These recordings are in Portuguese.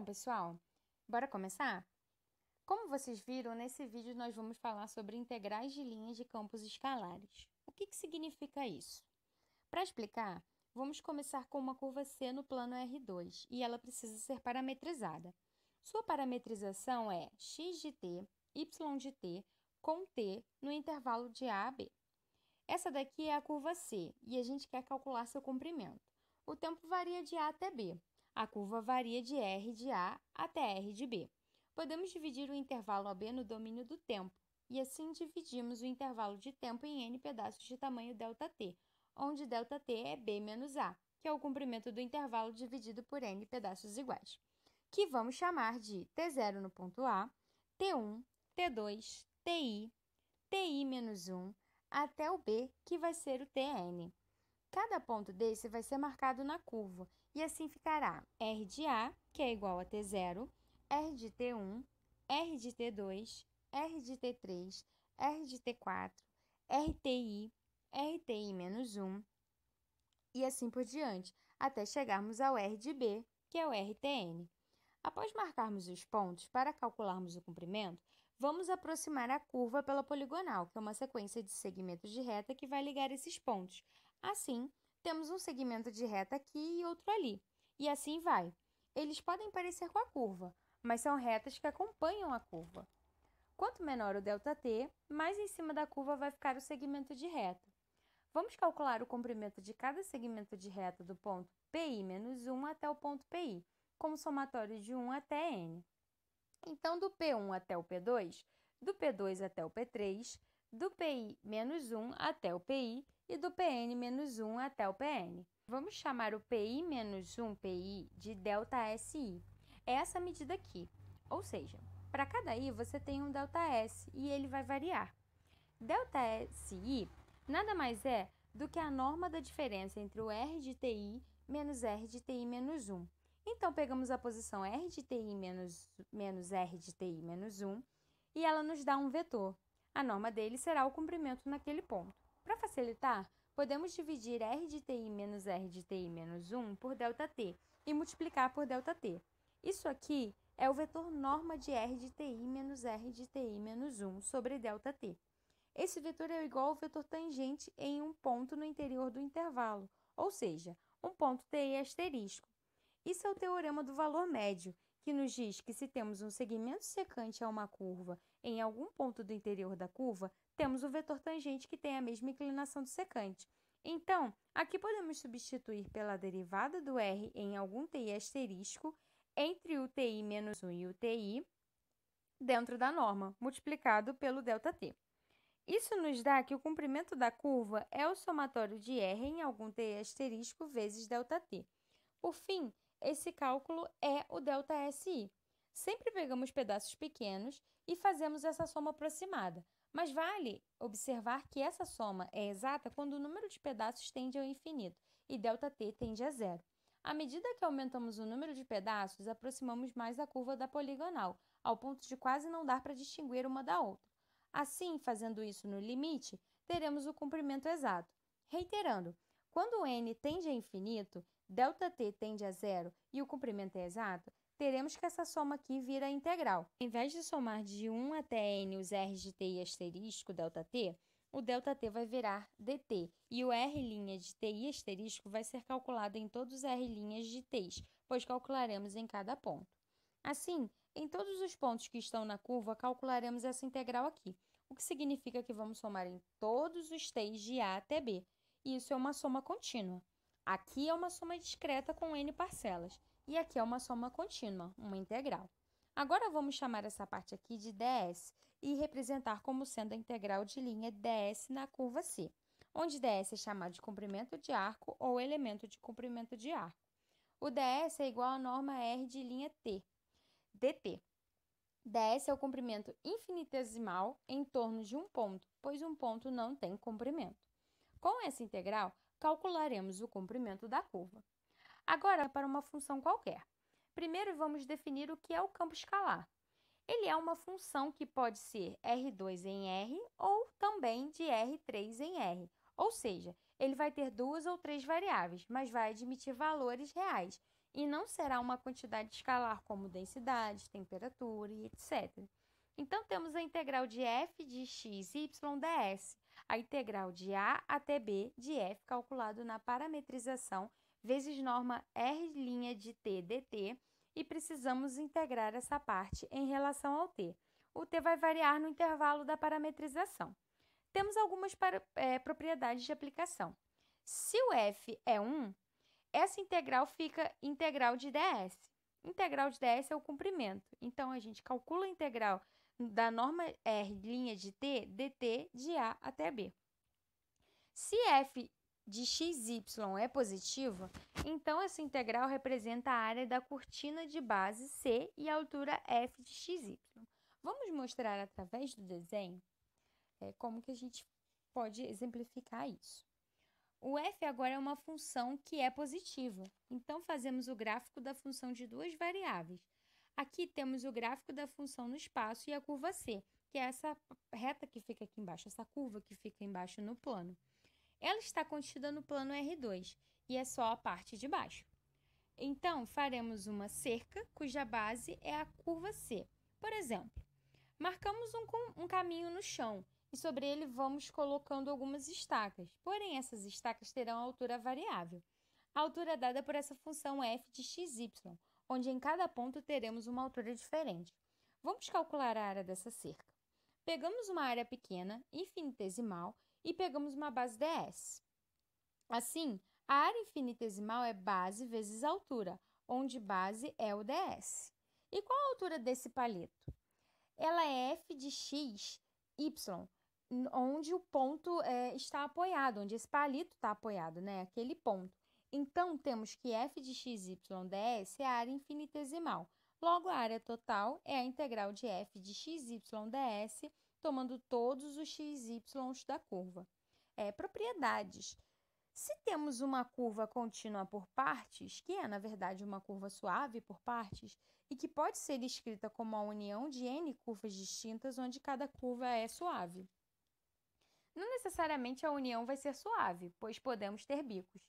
Então, pessoal, bora começar? Como vocês viram, nesse vídeo nós vamos falar sobre integrais de linhas de campos escalares. O que significa isso? Para explicar, vamos começar com uma curva C no plano R2 e ela precisa ser parametrizada. Sua parametrização é x de t, y de t, com t no intervalo de A a B. Essa daqui é a curva C e a gente quer calcular seu comprimento. O tempo varia de A até B. A curva varia de R de A até R de B. Podemos dividir o intervalo AB no domínio do tempo, e assim dividimos o intervalo de tempo em n pedaços de tamanho ΔT, onde ΔT é B menos A, que é o comprimento do intervalo dividido por n pedaços iguais, que vamos chamar de T0 no ponto A, T1, T2, TI, TI menos 1, até o B, que vai ser o Tn. Cada ponto desse vai ser marcado na curva, e assim ficará R de A, que é igual a T0, R de T1, R de T2, R de T3, R de T4, RTI, RTI menos 1, e assim por diante, até chegarmos ao R de B, que é o RTN. Após marcarmos os pontos para calcularmos o comprimento, vamos aproximar a curva pela poligonal, que é uma sequência de segmentos de reta que vai ligar esses pontos. Assim, temos um segmento de reta aqui e outro ali. E assim vai. Eles podem parecer com a curva, mas são retas que acompanham a curva. Quanto menor o ΔT, mais em cima da curva vai ficar o segmento de reta. Vamos calcular o comprimento de cada segmento de reta do ponto PI menos 1 até o ponto PI, como somatório de 1 até n. Então, do P1 até o P2, do P2 até o P3, do PI menos 1 até o PI e do PN menos 1 até o PN. Vamos chamar o PI menos 1 PI de ΔSI. É essa medida aqui. Ou seja, para cada I você tem um ΔS e ele vai variar. ΔSI nada mais é do que a norma da diferença entre o R de TI menos R de TI menos 1. Então, pegamos a posição R de TI menos R de TI menos 1 e ela nos dá um vetor. A norma dele será o comprimento naquele ponto. Para facilitar, podemos dividir R de TI menos R de TI menos 1 por ΔT e multiplicar por ΔT. Isso aqui é o vetor norma de R de TI menos R de TI menos 1 sobre ΔT. Esse vetor é igual ao vetor tangente em um ponto no interior do intervalo, ou seja, um ponto TI asterisco. Isso é o teorema do valor médio, que nos diz que se temos um segmento secante a uma curva em algum ponto do interior da curva, temos o vetor tangente que tem a mesma inclinação do secante. Então, aqui podemos substituir pela derivada do R em algum TI asterisco entre o TI menos 1 e o TI dentro da norma, multiplicado pelo ΔT. Isso nos dá que o comprimento da curva é o somatório de R em algum TI asterisco vezes ΔT. Por fim, esse cálculo é o ΔSI. Sempre pegamos pedaços pequenos e fazemos essa soma aproximada, mas vale observar que essa soma é exata quando o número de pedaços tende ao infinito e ΔT tende a zero. À medida que aumentamos o número de pedaços, aproximamos mais a curva da poligonal, ao ponto de quase não dar para distinguir uma da outra. Assim, fazendo isso no limite, teremos o comprimento exato. Reiterando, quando n tende a infinito, ΔT tende a zero e o comprimento é exato, teremos que essa soma aqui vira integral. Em vez de somar de 1 até n os r de TI asterisco ΔT, o ΔT vai virar dt e o r' de TI asterisco vai ser calculado em todos os r' de t's, pois calcularemos em cada ponto. Assim, em todos os pontos que estão na curva, calcularemos essa integral aqui, o que significa que vamos somar em todos os t's de A até B. E isso é uma soma contínua. Aqui é uma soma discreta com n parcelas, e aqui é uma soma contínua, uma integral. Agora, vamos chamar essa parte aqui de ds e representar como sendo a integral de linha ds na curva C, onde ds é chamado de comprimento de arco ou elemento de comprimento de arco. O ds é igual à norma R de linha T, dt. ds é o comprimento infinitesimal em torno de um ponto, pois um ponto não tem comprimento. Com essa integral, calcularemos o comprimento da curva. Agora, para uma função qualquer. Primeiro, vamos definir o que é o campo escalar. Ele é uma função que pode ser R2 em R ou também de R3 em R. Ou seja, ele vai ter duas ou três variáveis, mas vai admitir valores reais. e não será uma quantidade escalar como densidade, temperatura e etc. Então, temos a integral de f de x, y ds, a integral de a até b de f calculado na parametrização vezes norma r' de t dt, e precisamos integrar essa parte em relação ao t. O t vai variar no intervalo da parametrização. Temos algumas propriedades de aplicação. Se o f é 1, essa integral fica integral de ds. Integral de ds é o comprimento. Então, a gente calcula a integral da norma r' de t dt de a até b. Se f de xy é positiva, então essa integral representa a área da cortina de base C e a altura f de xy. Vamos mostrar através do desenho como que a gente pode exemplificar isso. O f agora é uma função que é positiva, então fazemos o gráfico da função de duas variáveis. Aqui temos o gráfico da função no espaço e a curva C, que é essa reta que fica aqui embaixo, essa curva que fica embaixo no plano. Ela está contida no plano R2 e é só a parte de baixo. Então, faremos uma cerca cuja base é a curva C. Por exemplo, marcamos um caminho no chão e sobre ele vamos colocando algumas estacas, porém essas estacas terão altura variável. A altura é dada por essa função f de xy, onde em cada ponto teremos uma altura diferente. Vamos calcular a área dessa cerca. Pegamos uma área pequena, infinitesimal, e pegamos uma base ds. Assim, a área infinitesimal é base vezes altura, onde base é o ds. E qual a altura desse palito? Ela é f de x, y, onde o ponto está apoiado, onde esse palito está apoiado, né? Aquele ponto. Então, temos que f de x, y, ds é a área infinitesimal. Logo, a área total é a integral de f de x, y, ds, tomando todos os x, y da curva. Propriedades. Se temos uma curva contínua por partes, que é, na verdade, uma curva suave por partes, e que pode ser escrita como a união de n curvas distintas, onde cada curva é suave. Não necessariamente a união vai ser suave, pois podemos ter bicos.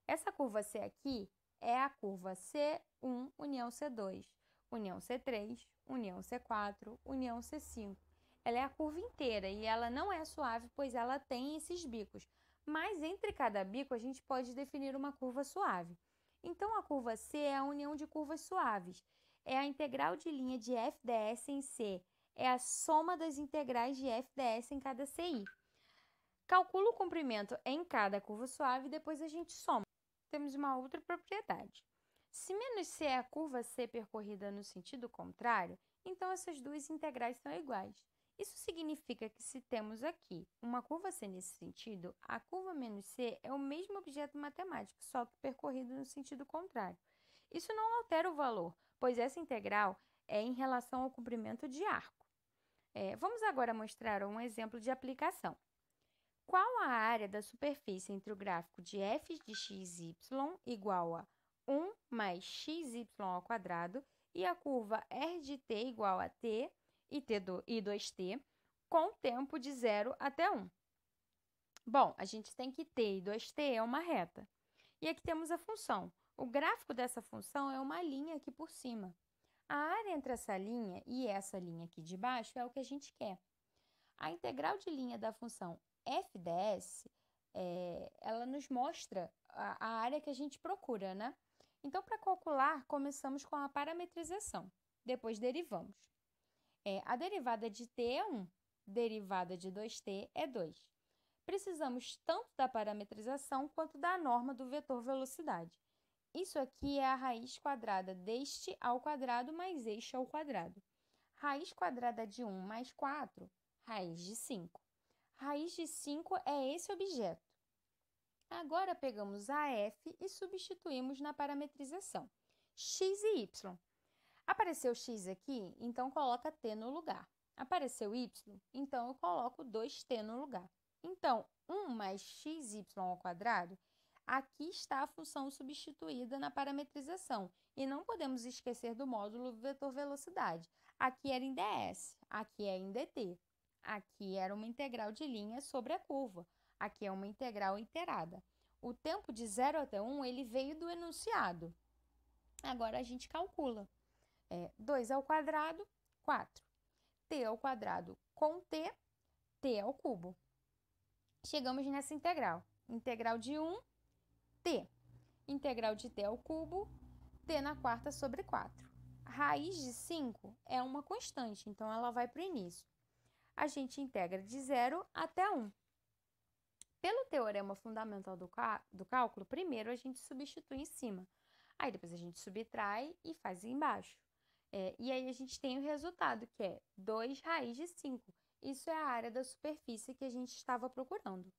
Essa curva C aqui é a curva C1, união C2, união C3, união C4, união C5. Ela é a curva inteira e ela não é suave, pois ela tem esses bicos. Mas entre cada bico, a gente pode definir uma curva suave. Então, a curva C é a união de curvas suaves. É a integral de linha de f ds em C. É a soma das integrais de f ds em cada CI. Calcula o comprimento em cada curva suave e depois a gente soma. Temos uma outra propriedade. Se menos c é a curva C percorrida no sentido contrário, então essas duas integrais são iguais. Isso significa que se temos aqui uma curva C nesse sentido, a curva menos C é o mesmo objeto matemático, só que percorrido no sentido contrário. Isso não altera o valor, pois essa integral é em relação ao comprimento de arco. Vamos agora mostrar um exemplo de aplicação. Qual a área da superfície entre o gráfico de f de xy igual a 1 mais xy ao quadrado e a curva r de t igual a t e 2t, com tempo de 0 até 1. Bom, a gente tem que t e 2t é uma reta. E aqui temos a função. O gráfico dessa função é uma linha aqui por cima. A área entre essa linha e essa linha aqui de baixo é o que a gente quer. A integral de linha da função f ds, ela nos mostra a área que a gente procura, né? Então, para calcular, começamos com a parametrização. Depois, derivamos. A derivada de t é 1, derivada de 2t é 2. Precisamos tanto da parametrização quanto da norma do vetor velocidade. Isso aqui é a raiz quadrada deste ao quadrado mais este ao quadrado. Raiz quadrada de 1 mais 4, raiz de 5. Raiz de 5 é esse objeto. Agora, pegamos a f e substituímos na parametrização. X e y. Apareceu x aqui, então coloca t no lugar. Apareceu y, então eu coloco 2t no lugar. Então, 1 mais xy ao quadrado, aqui está a função substituída na parametrização. E não podemos esquecer do módulo vetor velocidade. Aqui era em ds, aqui é em dt. Aqui era uma integral de linha sobre a curva. Aqui é uma integral iterada. O tempo de 0 até 1 ele veio do enunciado. Agora, a gente calcula. 2 ao quadrado, 4. T ao quadrado com T, T ao cubo. Chegamos nessa integral. Integral de 1, T. Integral de T ao cubo, T na quarta sobre 4. Raiz de 5 é uma constante, então ela vai para o início. A gente integra de 0 até 1. Pelo teorema fundamental do cálculo, primeiro a gente substitui em cima. Aí depois a gente subtrai e faz embaixo. E aí a gente tem o resultado, que é 2 raiz de 5. Isso é a área da superfície que a gente estava procurando.